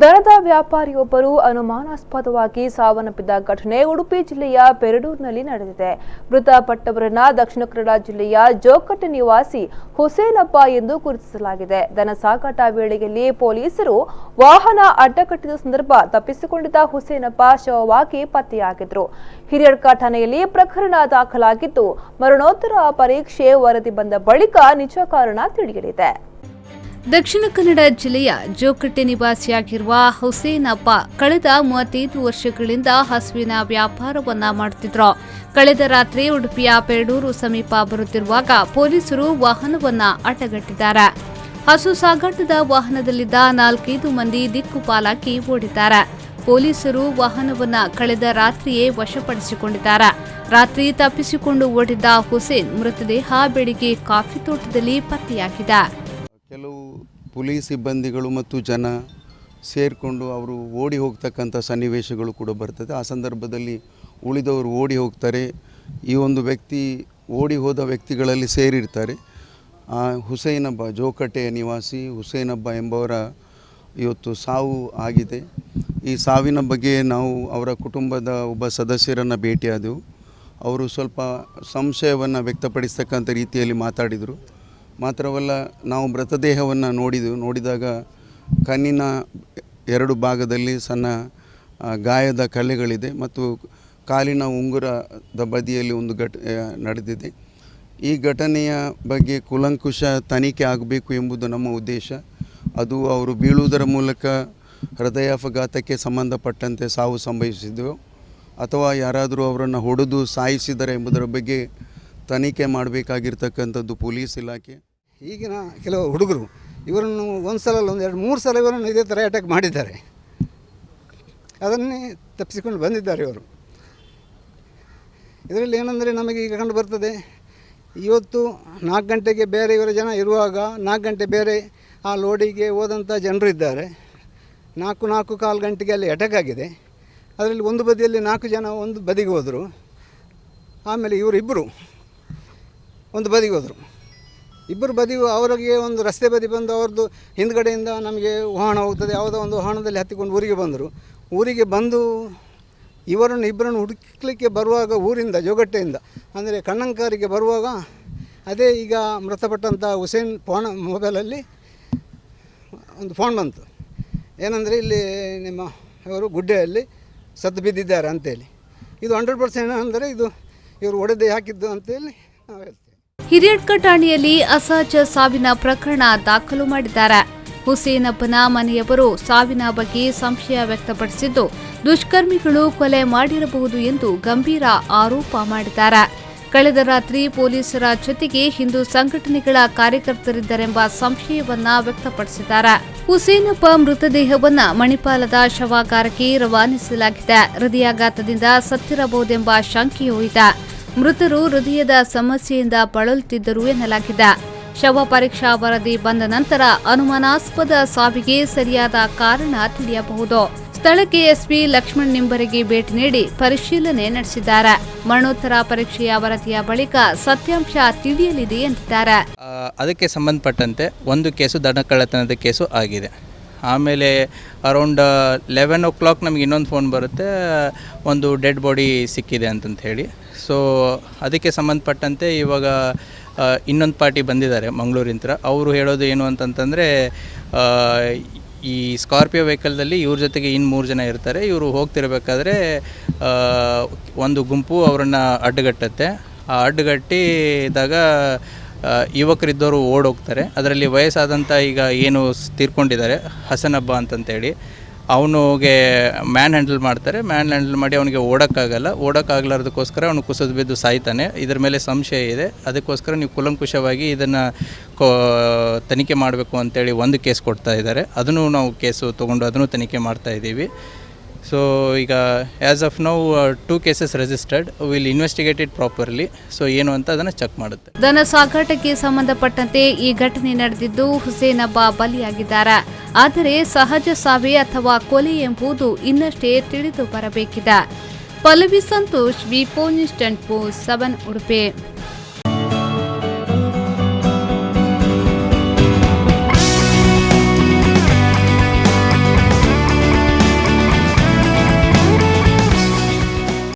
ದನದ ವ್ಯಾಪಾರಿಯೊಬ್ಬರು ಅನುಮಾನಾಸ್ಪದವಾಗಿ ಸಾವನ್ನಪ್ಪಿದ ಘಟನೆ ಉಡುಪಿ ಜಿಲ್ಲೆಯ ಪೆರಡೂರಿನಲ್ಲಿ ನಡೆದಿದೆ. ಮೃತಪಟ್ಟವರನ್ನ ದಕ್ಷಿಣ ಕನ್ನಡ ಜಿಲ್ಲೆಯ ಜೋಕಟ್ಟೆ ನಿವಾಸಿ ಹುಸೇನಪ್ಪ ಎಂದು ಗುರುತಿಸಲಾಗಿದೆ. ದನ ಸಾಗಾಟ ವೇಳೆಯಲ್ಲಿ ಪೊಲೀಸರು ವಾಹನ ಅಡ್ಡಗಟ್ಟಿದ ಸಂದರ್ಭ ತಪ್ಪಿಸಿಕೊಂಡಿದ್ದ ಹುಸೇನಪ್ಪ ಶವವಾಗಿ ಪತ್ತೆಯಾಗಿದ್ರು. ಹಿರಿಯಡ್ಕ ಠಾಣೆಯಲ್ಲಿ ಪ್ರಕರಣ ದಾಖಲಾಗಿದ್ದು, ಮರಣೋತ್ತರ ಪರೀಕ್ಷೆ ವರದಿ ಬಂದ ಬಳಿಕ ನಿಜ ಕಾರಣ ತಿಳಿಯಲಿದೆ. ದಕ್ಷಿಣ ಕನ್ನಡ ಜಿಲ್ಲೆಯ ಜೋಕಟ್ಟೆ ನಿವಾಸಿಯಾಗಿರುವ ಹುಸೇನಪ್ಪ ಕಳೆದ 35 ವರ್ಷಗಳಿಂದ ಹಸುವಿನ ವ್ಯಾಪಾರವನ್ನ ಮಾಡುತ್ತಿದ್ರು. ಕಳೆದ ರಾತ್ರಿ ಉಡುಪಿಯ ಪೆರಡೂರು ಸಮೀಪ ಬರುತ್ತಿರುವಾಗ ಪೊಲೀಸರು ವಾಹನವನ್ನ ಅಡ್ಡಗಟ್ಟಿದ್ದಾರೆ. ಹಸು ಸಾಗಾಟದ ವಾಹನದಲ್ಲಿದ್ದ 4-5 ಮಂದಿ ದಿಕ್ಕುಪಾಲಾಗಿ ಓಡಿದ್ದಾರೆ. ಪೊಲೀಸರು ವಾಹನವನ್ನ ಕಳೆದ ರಾತ್ರಿಯೇ ವಶಪಡಿಸಿಕೊಂಡಿದ್ದಾರೆ. ರಾತ್ರಿ ತಪ್ಪಿಸಿಕೊಂಡು ಓಡಿದ್ದ ಹುಸೇನ್ ಮೃತದೇಹ ಬೆಳಿಗ್ಗೆ ಕಾಫಿ ತೋಟದಲ್ಲಿ ಪತ್ತೆಯಾಗಿದೆ. ಕೆಲವು ಪೊಲೀಸ್ ಸಿಬ್ಬಂದಿಗಳು ಮತ್ತು ಜನ ಸೇರಿಕೊಂಡು ಅವರು ಓಡಿ ಹೋಗ್ತಕ್ಕಂಥ ಸನ್ನಿವೇಶಗಳು ಕೂಡ ಬರ್ತದೆ. ಆ ಸಂದರ್ಭದಲ್ಲಿ ಉಳಿದವರು ಓಡಿ ಹೋಗ್ತಾರೆ. ಈ ಒಂದು ವ್ಯಕ್ತಿ ಓಡಿ ಹೋದ ವ್ಯಕ್ತಿಗಳಲ್ಲಿ ಸೇರಿರ್ತಾರೆ. ಹುಸೇನಬ್ಬ ಜೋಕಟ್ಟೆಯ ನಿವಾಸಿ ಹುಸೇನಬ್ಬ ಎಂಬವರ ಇವತ್ತು ಸಾವು ಆಗಿದೆ. ಈ ಸಾವಿನ ಬಗ್ಗೆ ನಾವು ಅವರ ಕುಟುಂಬದ ಒಬ್ಬ ಸದಸ್ಯರನ್ನು ಭೇಟಿಯಾದೆವು. ಅವರು ಸ್ವಲ್ಪ ಸಂಶಯವನ್ನು ವ್ಯಕ್ತಪಡಿಸ್ತಕ್ಕಂಥ ರೀತಿಯಲ್ಲಿ ಮಾತಾಡಿದರು. ಮಾತ್ರವಲ್ಲ, ನಾವು ಮೃತದೇಹವನ್ನು ನೋಡಿದಾಗ ಕಣ್ಣಿನ 2 ಭಾಗದಲ್ಲಿ ಸಣ್ಣ ಗಾಯದ ಕಲೆಗಳಿದೆ ಮತ್ತು ಕಾಲಿನ ಉಂಗುರದ ಬದಿಯಲ್ಲಿ ಒಂದು ನಡೆದಿದೆ. ಈ ಘಟನೆಯ ಬಗ್ಗೆ ಕೂಲಂಕುಷ ತನಿಖೆ ಆಗಬೇಕು ಎಂಬುದು ನಮ್ಮ ಉದ್ದೇಶ. ಅದು ಅವರು ಬೀಳುವುದರ ಮೂಲಕ ಹೃದಯಾಘಾತಕ್ಕೆ ಸಂಬಂಧಪಟ್ಟಂತೆ ಸಾವು ಸಂಭವಿಸಿದೆಯೋ ಅಥವಾ ಯಾರಾದರೂ ಅವರನ್ನು ಹೊಡೆದು ಸಾಯಿಸಿದರೆ ಎಂಬುದರ ಬಗ್ಗೆ ತನಿಖೆ ಮಾಡಬೇಕಾಗಿರ್ತಕ್ಕಂಥದ್ದು ಪೊಲೀಸ್ ಇಲಾಖೆ. ಈಗಿನ ಕೆಲವು ಹುಡುಗರು ಇವರನ್ನು ಒಂದು ಸಲ 2-3 ಸಲ ಇವರನ್ನು ಇದೇ ಥರ ಅಟ್ಯಾಕ್ ಮಾಡಿದ್ದಾರೆ. ಅದನ್ನೇ ತಪ್ಪಿಸಿಕೊಂಡು ಬಂದಿದ್ದಾರೆ ಇವರು. ಇದರಲ್ಲಿ ಏನಂದರೆ ನಮಗೆ ಈಗ ಕಂಡು ಬರ್ತದೆ, ಇವತ್ತು 4 ಗಂಟೆಗೆ ಬೇರೆ ಇವರ ಜನ ಇರುವಾಗ 4 ಗಂಟೆ ಬೇರೆ ಆ ಲೋಡಿಗೆ ಹೋದಂಥ ಜನರು ಇದ್ದಾರೆ. 4-4:15 ಗಂಟೆಗೆ ಅಲ್ಲಿ ಅಟ್ಯಾಕ್ ಆಗಿದೆ. ಅದರಲ್ಲಿ ಒಂದು ಬದಿಯಲ್ಲಿ 4 ಜನ ಒಂದು ಬದಿಗೆ ಹೋದರು. ಆಮೇಲೆ ಇವರಿಬ್ಬರು ಒಂದು ಬದಿಗೆ ಹೋದರು. ಇಬ್ಬರು ಬದಿಗೂ ಅವರಿಗೆ ಒಂದು ರಸ್ತೆ ಬದಿ ಬಂದು ಅವ್ರದ್ದು ಹಿಂದ್ಗಡೆಯಿಂದ ನಮಗೆ ವಾಹನ ಹೋಗ್ತದೆ, ಯಾವುದೋ ಒಂದು ವಾಹನದಲ್ಲಿ ಹತ್ತಿಕೊಂಡು ಊರಿಗೆ ಬಂದರು. ಊರಿಗೆ ಬಂದು ಇಬ್ಬರನ್ನು ಹುಡುಕಲಿಕ್ಕೆ ಬರುವಾಗ ಊರಿಂದ ಜೋಗಟ್ಟೆಯಿಂದ ಅಂದರೆ ಕಣ್ಣಂಕಾರಿಗೆ ಬರುವಾಗ ಅದೇ ಈಗ ಮೃತಪಟ್ಟಂಥ ಹುಸೇನ್ ಮೊಬೈಲಲ್ಲಿ ಒಂದು ಫೋನ್ ಬಂತು. ಏನಂದರೆ ಇಲ್ಲಿ ನಿಮ್ಮ ಇವರು ಗುಡ್ಡೆಯಲ್ಲಿ ಸತ್ತು ಬಿದ್ದಿದ್ದಾರೆ ಅಂತೇಳಿ. ಇದು 100% ಅಂದರೆ ಇದು ಇವರು ಒಡೆದೇ ಹಾಕಿದ್ದು ಅಂತೇಳಿ ನಾವು ಹೇಳ್ತೇವೆ. ಹಿರಿಯಡ್ಕ ಠಾಣೆಯಲ್ಲಿ ಅಸಹಜ ಸಾವಿನ ಪ್ರಕರಣ ದಾಖಲು ಮಾಡಿದ್ದಾರೆ. ಹುಸೇನಪ್ಪನ ಮನೆಯವರು ಸಾವಿನ ಬಗ್ಗೆ ಸಂಶಯ ವ್ಯಕ್ತಪಡಿಸಿದ್ದು, ದುಷ್ಕರ್ಮಿಗಳು ಕೊಲೆ ಮಾಡಿರಬಹುದು ಎಂದು ಗಂಭೀರ ಆರೋಪ ಮಾಡಿದ್ದಾರೆ. ಕಳೆದ ರಾತ್ರಿ ಪೊಲೀಸರ ಜೊತೆಗೆ ಹಿಂದೂ ಸಂಘಟನೆಗಳ ಕಾರ್ಯಕರ್ತರಿದ್ದರೆಂಬ ಸಂಶಯವನ್ನ ವ್ಯಕ್ತಪಡಿಸಿದ್ದಾರೆ. ಹುಸೇನಪ್ಪ ಮೃತದೇಹವನ್ನ ಮಣಿಪಾಲದ ಶವಾಗಾರಕ್ಕೆ ರವಾನಿಸಲಾಗಿದೆ. ಹೃದಯಾಘಾತದಿಂದ ಸತ್ತಿರಬಹುದೆಂಬ ಶಂಕೆಯೂ ಇದೆ. ಮೃತರು ಹೃದಯದ ಸಮಸ್ಯೆಯಿಂದ ಬಳಲುತ್ತಿದ್ದರು ಎನ್ನಲಾಗಿದೆ. ಶವ ಪರೀಕ್ಷಾ ವರದಿ ಬಂದ ನಂತರ ಅನುಮಾನಾಸ್ಪದ ಸಾವಿಗೆ ಸರಿಯಾದ ಕಾರಣ ತಿಳಿಯಬಹುದು. ಸ್ಥಳಕ್ಕೆ ಎಸ್ಪಿ ಲಕ್ಷ್ಮಣ್ ನಿಂಬರಿಗೆ ಭೇಟಿ ನೀಡಿ ಪರಿಶೀಲನೆ ನಡೆಸಿದ್ದಾರೆ. ಮರಣೋತ್ತರ ಪರೀಕ್ಷೆಯ ವರದಿಯ ಬಳಿಕ ಸತ್ಯಾಂಶ ತಿಳಿಯಲಿದೆ ಎಂದಿದ್ದಾರೆ. ಅದಕ್ಕೆ ಸಂಬಂಧಪಟ್ಟಂತೆ ಒಂದು ಕೇಸು ದನ ಕಳ್ಳತನದ ಕೇಸು ಆಗಿದೆ. ಆಮೇಲೆ ಅರೌಂಡ್ 11 o'clock ನಮಗೆ ಇನ್ನೊಂದು ಫೋನ್ ಬರುತ್ತೆ, ಒಂದು ಡೆಡ್ ಬಾಡಿ ಸಿಕ್ಕಿದೆ ಅಂತಂತ ಹೇಳಿ. ಸೊ ಅದಕ್ಕೆ ಸಂಬಂಧಪಟ್ಟಂತೆ ಇವಾಗ ಇನ್ನೊಂದು ಪಾರ್ಟಿ ಬಂದಿದ್ದಾರೆ ಮಂಗಳೂರಿಂತ್ರ. ಅವರು ಹೇಳೋದು ಏನು ಅಂತಂತಂದರೆ, ಈ ಸ್ಕಾರ್ಪಿಯೋ ವೆಹಿಕಲ್ದಲ್ಲಿ ಇವ್ರ ಜೊತೆಗೆ ಇನ್ನು 3 ಜನ ಇರ್ತಾರೆ. ಇವರು ಹೋಗ್ತಿರ್ಬೇಕಾದ್ರೆ ಒಂದು ಗುಂಪು ಅವರನ್ನು ಅಡ್ಡಗಟ್ಟುತ್ತೆ. ಆ ಅಡ್ಡಗಟ್ಟಿದಾಗ ಯುವಕರಿದ್ದವರು ಓಡೋಗ್ತಾರೆ. ಅದರಲ್ಲಿ ವಯಸ್ಸಾದಂಥ ಈಗ ಏನು ತೀರ್ಕೊಂಡಿದ್ದಾರೆ ಹಸನಬ್ಬ ಅಂತಂತೇಳಿ, ಅವನಿಗೆ ಮ್ಯಾನ್ ಹ್ಯಾಂಡಲ್ ಮಾಡ್ತಾರೆ. ಮ್ಯಾನ್ ಹ್ಯಾಂಡಲ್ ಮಾಡಿ ಅವನಿಗೆ ಓಡೋಕ್ಕಾಗಲಾರ್ದಕ್ಕೋಸ್ಕರ ಅವನು ಕುಸಿದು ಬಿದ್ದು ಸಾಯ್ತಾನೆ. ಇದರ ಮೇಲೆ ಸಂಶಯ ಇದೆ. ಅದಕ್ಕೋಸ್ಕರ ನೀವು ಕೂಲಂಕುಷವಾಗಿ ಇದನ್ನು ತನಿಖೆ ಮಾಡಬೇಕು ಅಂತೇಳಿ ಒಂದು ಕೇಸ್ ಕೊಡ್ತಾ ಇದ್ದಾರೆ. ಅದನ್ನು ನಾವು ಕೇಸು ತೊಗೊಂಡು ಅದನ್ನು ತನಿಖೆ ಮಾಡ್ತಾ ಇದ್ದೀವಿ. ಸೊ ಈಗ as of now 2 cases registered. Will investigate it properly. So ಏನು ಅಂತ ಅದನ್ನು ಚೆಕ್ ಮಾಡುತ್ತೆ. ದನ ಸಾಗಾಟಕ್ಕೆ ಸಂಬಂಧಪಟ್ಟಂತೆ ಈ ಘಟನೆ ನಡೆದಿದ್ದು ಹುಸೇನಬ್ಬ ಬಲಿಯಾಗಿದ್ದಾರೆ. ಆದರೆ ಸಹಜ ಸಾವೇ ಅಥವಾ ಕೊಲೆ ಎಂಬುದು ಇನ್ನಷ್ಟೇ ತಿಳಿದು ಬರಬೇಕಿದೆ. ಪಲ್ಲವಿ ಸಂತೋಷ್, ವಿ4 ನ್ಯೂಸ್ 10 ಉಡುಪಿ.